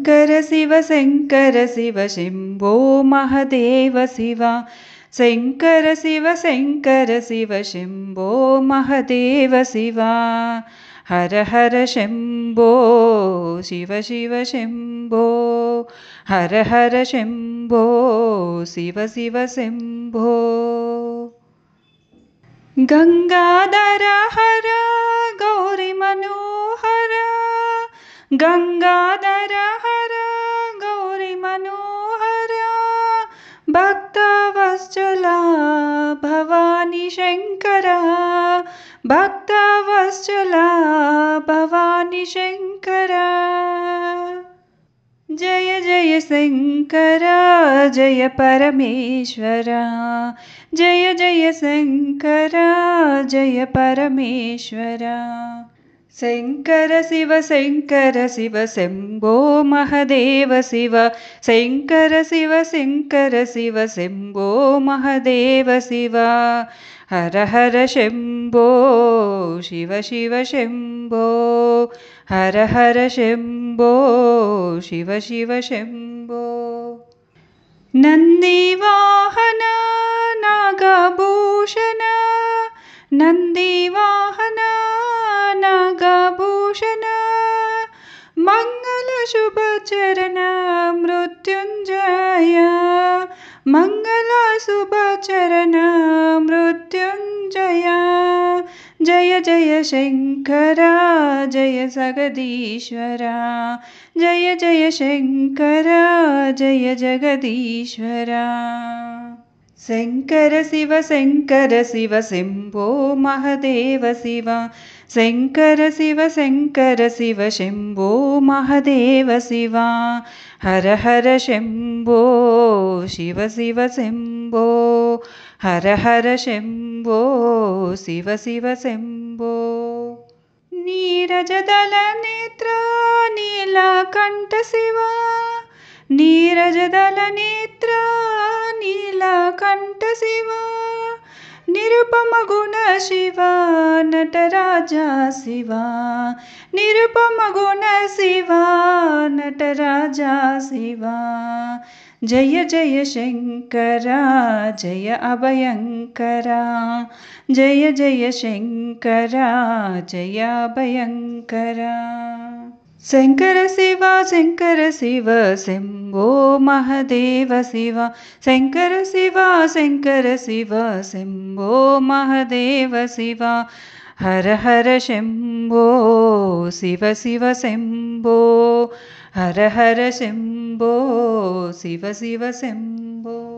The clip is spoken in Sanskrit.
शङ्कर शिव शम्भो महदेव शिव शङ्कर शिव शम्भो महदेव शिव हर हर शम्भो शिव शिव शम्भो हर हर शम्भो शिव शिव शम्भो गंगाधर हर गौरी मनोहर गंगाधर हर गौरी मनोहर भक्तवत्सला भवानी शंकर भक्तवत्सला भवानी शंकर जय जय शंकर जय परमेश्वर जय जय शंकर जय परमेश्वर शंकर शिव शम्भो महदेव शिव शंकर शिव शम्भो महदेव शिव हर हर शम्भो शिव शिव शम्भो हर हर शम्भो शिव शिव शम्भो नंदीवाहन नागभूषण नंदीवाहन नागभूषण मंगल शुभ चरण मृत्युंजय मंगल शुभ चरण मृत्युंजय जय जय शंकर जय जगदीश्वर जय जय शंकर जय जगदीश्वर शंकर शिव शम्भो महदेव शिव शंकर शिव शम्भो महदेव शिव हर हर शम्भो शिव शिव शम्भो हर हर शम्भो शिव शिव शम्भो नीरजदल नेत्र नीलकंठ शिव नीरजदल नेत्र नीलकंठ शिव निरुपम गुण शिव नटराजा शिव निरुपम गुण शिव नटराजा शिव जय जय शंकर जय अभयंकर जय जय शंकर जय अभयंकर शंकर शिव शम्भो महदेव शिव शंकर शिव शम्भो महदेव शिव हर हर शम्भो शिव शिव शम्भो हर हर शम्भो शिव शिव शम्भो।